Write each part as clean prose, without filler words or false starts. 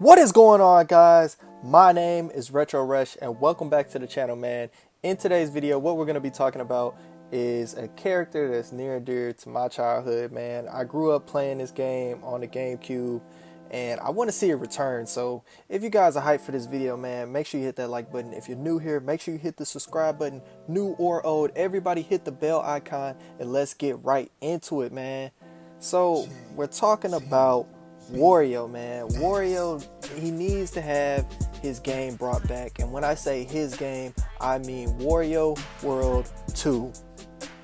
What is going on, guys? My name is RetroRush and welcome back to the channel, man. In today's video, what we're going to be talking about is a character that's near and dear to my childhood, man. I grew up playing this game on the GameCube and I want to see it return. So if you guys are hyped for this video, man, make sure you hit that like button. If you're new here, make sure you hit the subscribe button. New or old, everybody hit the bell icon and let's get right into it, man. So we're talking about Wario, man. Wario, he needs to have his game brought back. And when I say his game, I mean Wario World 2.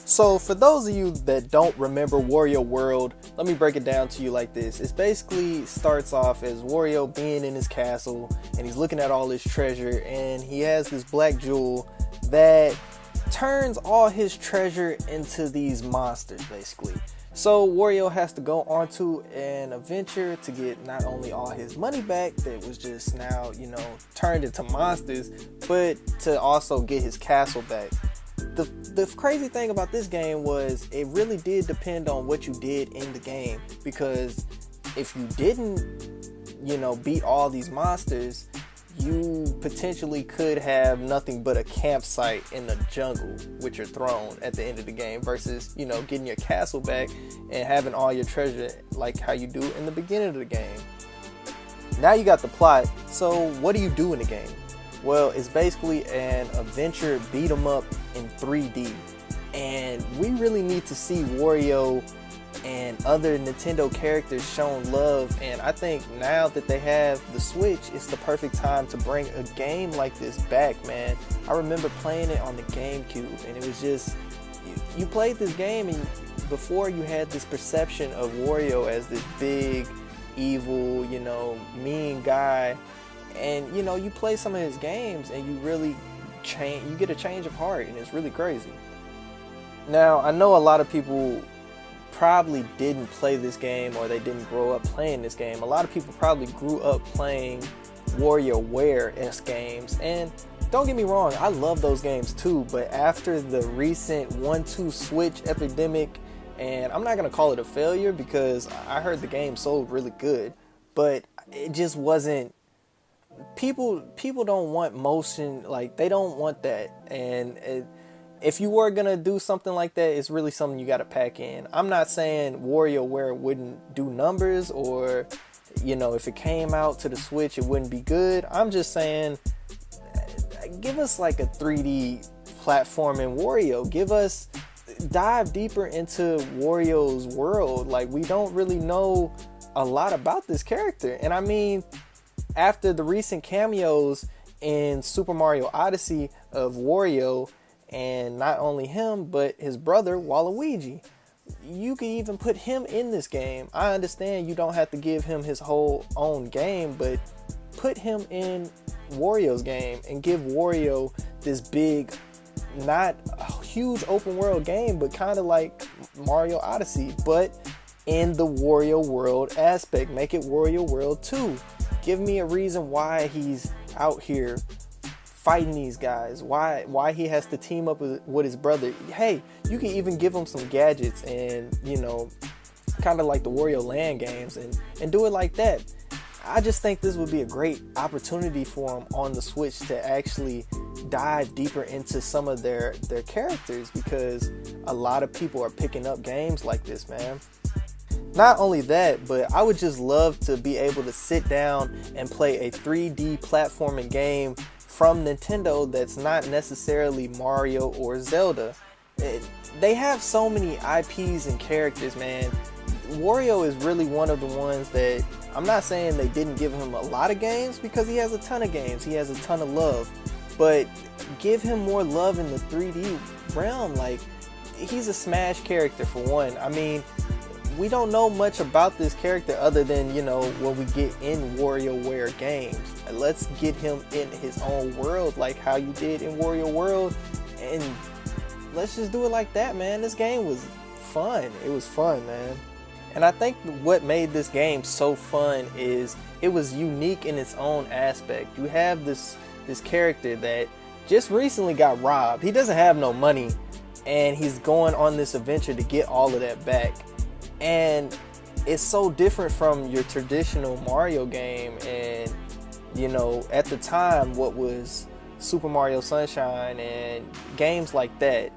So for those of you that don't remember Wario World, let me break it down to you like this. It basically starts off as Wario being in his castle and he's looking at all his treasure, and he has this black jewel that turns all his treasure into these monsters, basically. So Wario has to go onto an adventure to get not only all his money back that was just now, turned into monsters, but to also get his castle back. The crazy thing about this game was it really did depend on what you did in the game, because if you didn't, beat all these monsters, you potentially could have nothing but a campsite in the jungle with your throne at the end of the game versus, getting your castle back and having all your treasure like how you do in the beginning of the game. Now you got the plot, so what do you do in the game? Well, it's basically an adventure beat 'em up in 3D, and we really need to see Wario and other Nintendo characters shown love. And I think now that they have the Switch, it's the perfect time to bring a game like this back, man. I remember playing it on the GameCube, and it was just, you played this game and before you had this perception of Wario as this big, evil, mean guy, and you play some of his games and you really you get a change of heart, and it's really crazy. Now, I know a lot of people probably didn't play this game, or they didn't grow up playing this game. A lot of people probably grew up playing WarioWare-esque games, and don't get me wrong, I love those games too, but after the recent 1-2 Switch epidemic, and I'm not gonna call it a failure because I heard the game sold really good, but it just wasn't, people don't want motion, like they don't want that. And if you were gonna do something like that, it's really something you gotta pack in. I'm not saying WarioWare wouldn't do numbers, or if it came out to the Switch it wouldn't be good. I'm just saying, give us like a 3D platform in Wario. Dive deeper into Wario's world. Like, we don't really know a lot about this character. And I mean, after the recent cameos in Super Mario Odyssey of Wario, and not only him, but his brother Waluigi, you can even put him in this game. I understand you don't have to give him his whole own game, but put him in Wario's game and give Wario this big, not a huge open world game, but kind of like Mario Odyssey, but in the Wario World aspect. Make it Wario World 2. Give me a reason why he's out here fighting these guys, why he has to team up with his brother. Hey, you can even give him some gadgets and kind of like the Wario Land games, and do it like that. I just think this would be a great opportunity for him on the Switch to actually dive deeper into some of their characters, because a lot of people are picking up games like this, man. Not only that, but I would just love to be able to sit down and play a 3D platforming game from Nintendo that's not necessarily Mario or Zelda. They have so many IPs and characters, man. Wario is really one of the ones that, I'm not saying they didn't give him a lot of games, because he has a ton of games, he has a ton of love, but give him more love in the 3D realm. Like, he's a Smash character for one. I mean, we don't know much about this character other than, what we get in WarioWare games. Let's get him in his own world like how you did in Wario World, and let's just do it like that, man. This game was fun. It was fun, man. And I think what made this game so fun is it was unique in its own aspect. You have this character that just recently got robbed. He doesn't have no money, and he's going on this adventure to get all of that back. And it's so different from your traditional Mario game. And you know, at the time, what was Super Mario Sunshine and games like that,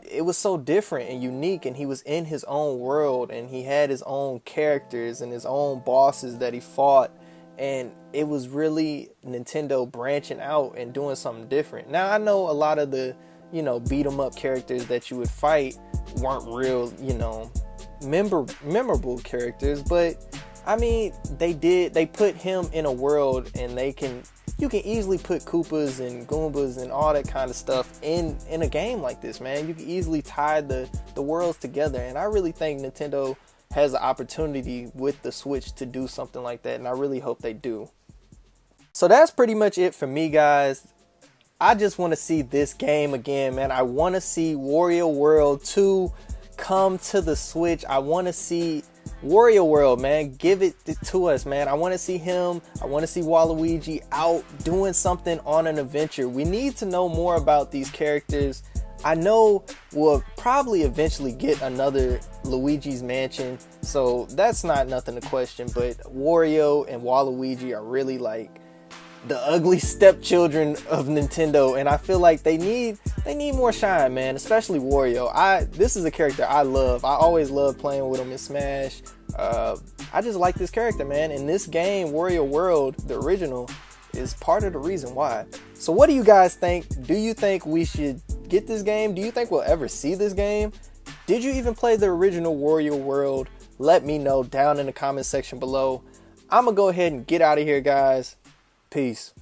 it was so different and unique, and he was in his own world, and he had his own characters and his own bosses that he fought, and it was really Nintendo branching out and doing something different. Now I know a lot of the, you know, beat 'em up characters that you would fight weren't real, you know, memorable characters, but I mean, they put him in a world, and you can easily put Koopas and Goombas and all that kind of stuff in a game like this, man. You can easily tie the worlds together, and I really think Nintendo has the opportunity with the Switch to do something like that, and I really hope they do. So that's pretty much it for me, guys. I just want to see this game again, man. I want to see Wario World 2 come to the Switch. I want to see Wario World, man. Give it to us, man. I want to see him. I want to see Waluigi out doing something on an adventure. We need to know more about these characters. I know we'll probably eventually get another Luigi's Mansion, so that's not nothing to question, but Wario and Waluigi are really like the ugly stepchildren of Nintendo, and I feel like they need more shine, man, especially Wario. This is a character I love. I always love playing with him in Smash. I just like this character, man, and this game, Wario World, the original, is part of the reason why. So what do you guys think? Do you think we should get this game? Do you think we'll ever see this game? Did you even play the original Wario World? Let me know down in the comment section below. I'm gonna go ahead and get out of here, guys. Peace.